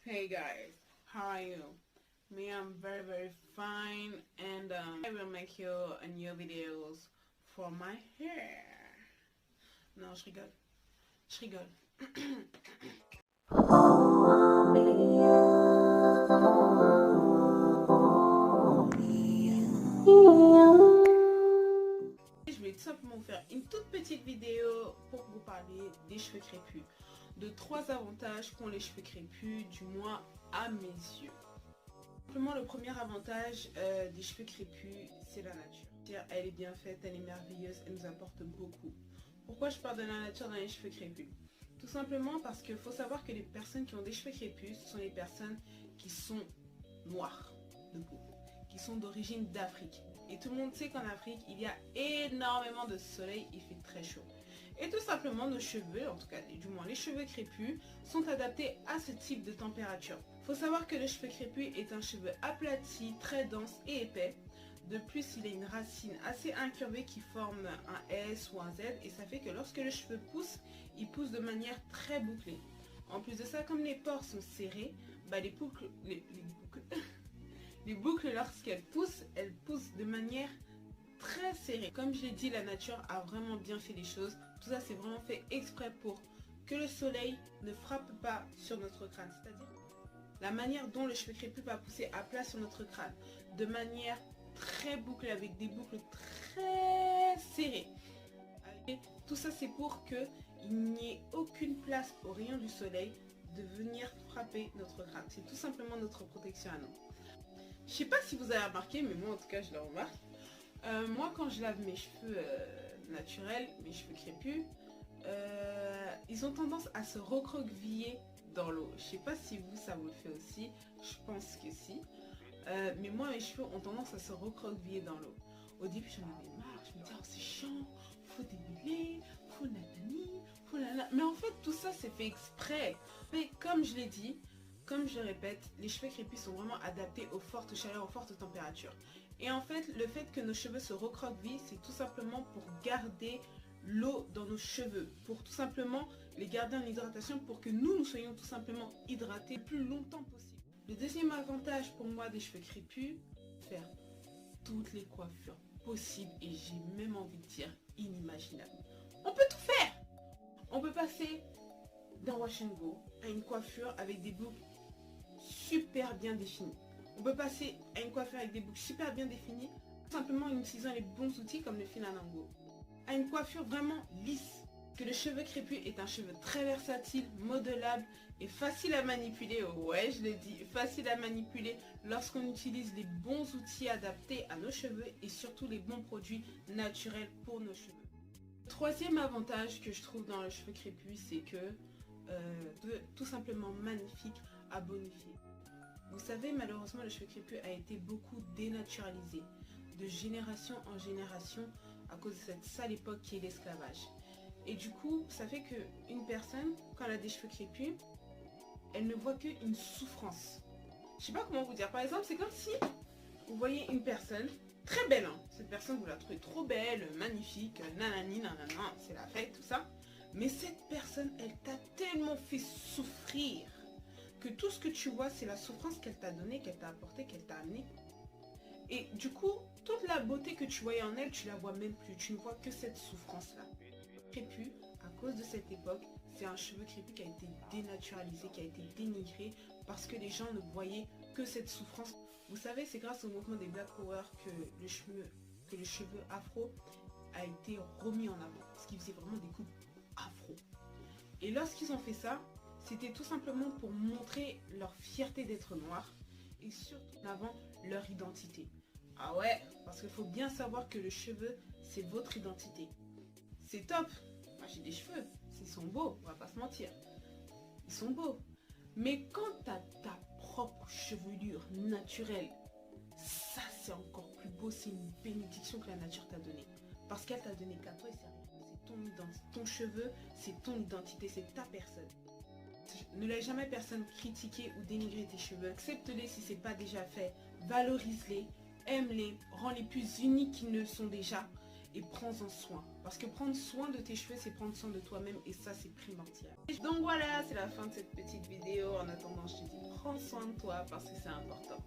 Hey guys, how are you? Me, I'm very fine, and I will make you a new videos for my hair. Non, je rigole. Je rigole. Je vais tout simplement vous faire une toute petite vidéo pour vous parler des cheveux crépus. De 3 avantages qu'ont les cheveux crépus, du moins à mes yeux. Simplement, le premier avantage des cheveux crépus, c'est la nature. Elle est bien faite, elle est merveilleuse, elle nous apporte beaucoup. Pourquoi je parle de la nature dans les cheveux crépus? Tout simplement parce qu'il faut savoir que les personnes qui ont des cheveux crépus, ce sont les personnes qui sont noires de peau, qui sont d'origine d'Afrique. Et tout le monde sait qu'en Afrique, il y a énormément de soleil, il fait très chaud. Et tout simplement, nos cheveux, en tout cas du moins les cheveux crépus, sont adaptés à ce type de température. Il faut savoir que le cheveu crépus est un cheveu aplati, très dense et épais. De plus, il a une racine assez incurvée qui forme un S ou un Z, et ça fait que lorsque le cheveu pousse, il pousse de manière très bouclée. En plus de ça, comme les pores sont serrés, les boucles lorsqu'elles poussent de manière très serrée. Comme je l'ai dit, la nature a vraiment bien fait les choses. Tout ça, c'est vraiment fait exprès pour que le soleil ne frappe pas sur notre crâne. C'est-à-dire la manière dont le cheveu crépus va pousser à plat sur notre crâne, de manière très bouclée, avec des boucles très serrées. Et tout ça, c'est pour qu'il n'y ait aucune place aux rayons du soleil de venir frapper notre crâne. C'est tout simplement notre protection à nous. Je sais pas si vous avez remarqué, mais moi en tout cas je le remarque. Moi quand je lave mes cheveux naturels, mes cheveux crépus, ils ont tendance à se recroqueviller dans l'eau. Je sais pas si vous ça vous le fait aussi, je pense que si. Mais moi mes cheveux ont tendance à se recroqueviller dans l'eau. Au début j'en avais marre, je me disais oh c'est chiant, faut démêler, faut natani, faut la. Mais en fait tout ça c'est fait exprès. Mais comme je l'ai dit, comme je le répète, les cheveux crépus sont vraiment adaptés aux fortes chaleurs, aux fortes températures. Et en fait, le fait que nos cheveux se recroquevillent, c'est tout simplement pour garder l'eau dans nos cheveux. Pour tout simplement les garder en hydratation, pour que nous soyons tout simplement hydratés le plus longtemps possible. Le deuxième avantage pour moi des cheveux crépus, faire toutes les coiffures possibles et j'ai même envie de dire inimaginables. On peut tout faire. On peut passer d'un wash and go à une coiffure avec des boucles super bien définies. On peut passer à une coiffure avec des boucles super bien définies, simplement en utilisant les bons outils comme le fil à lingot. À une coiffure vraiment lisse. Que le cheveu crépus est un cheveu très versatile, modelable et facile à manipuler. Ouais, je le dis, facile à manipuler lorsqu'on utilise les bons outils adaptés à nos cheveux et surtout les bons produits naturels pour nos cheveux. Le troisième avantage que je trouve dans le cheveu crépus, c'est que tout simplement magnifique à bonifier. Vous savez, malheureusement, le cheveu crépus a été beaucoup dénaturalisé de génération en génération à cause de cette sale époque qui est l'esclavage. Et du coup, ça fait qu'une personne, quand elle a des cheveux crépus, elle ne voit qu'une souffrance. Je sais pas comment vous dire. Par exemple, c'est comme si vous voyez une personne très belle. Hein. Cette personne, vous la trouvez trop belle, magnifique, nanani, nanana, c'est la fête, tout ça. Mais cette personne, elle t'a tellement fait souffrir que tout ce que tu vois, c'est la souffrance qu'elle t'a donnée, qu'elle t'a apportée, qu'elle t'a amenée. Et du coup, toute la beauté que tu voyais en elle, tu la vois même plus. Tu ne vois que cette souffrance-là. Crépus, à cause de cette époque, c'est un cheveu crépus qui a été dénaturalisé, qui a été dénigré parce que les gens ne voyaient que cette souffrance. Vous savez, c'est grâce au mouvement des Black Power que le cheveu afro a été remis en avant. Parce qu'ils faisaient vraiment des coupes afro. Et lorsqu'ils ont fait ça, c'était tout simplement pour montrer leur fierté d'être noirs et surtout en avant leur identité. Ah ouais, parce qu'il faut bien savoir que le cheveu, c'est votre identité. C'est top. Moi j'ai des cheveux, ils sont beaux, on va pas se mentir. Ils sont beaux. Mais quand tu as ta propre chevelure naturelle, ça c'est encore plus beau, c'est une bénédiction que la nature t'a donnée. Parce qu'elle t'a donné qu'à toi et c'est ton identité. Ton cheveu, c'est ton identité, c'est ta personne. Ne laisse jamais personne critiquer ou dénigrer tes cheveux. Accepte-les si ce n'est pas déjà fait. Valorise-les, aime-les, rends-les plus uniques qu'ils ne sont déjà. Et prends-en soin. Parce que prendre soin de tes cheveux, c'est prendre soin de toi-même. Et ça, c'est primordial. Donc voilà, c'est la fin de cette petite vidéo. En attendant, je te dis soin de toi parce que c'est important.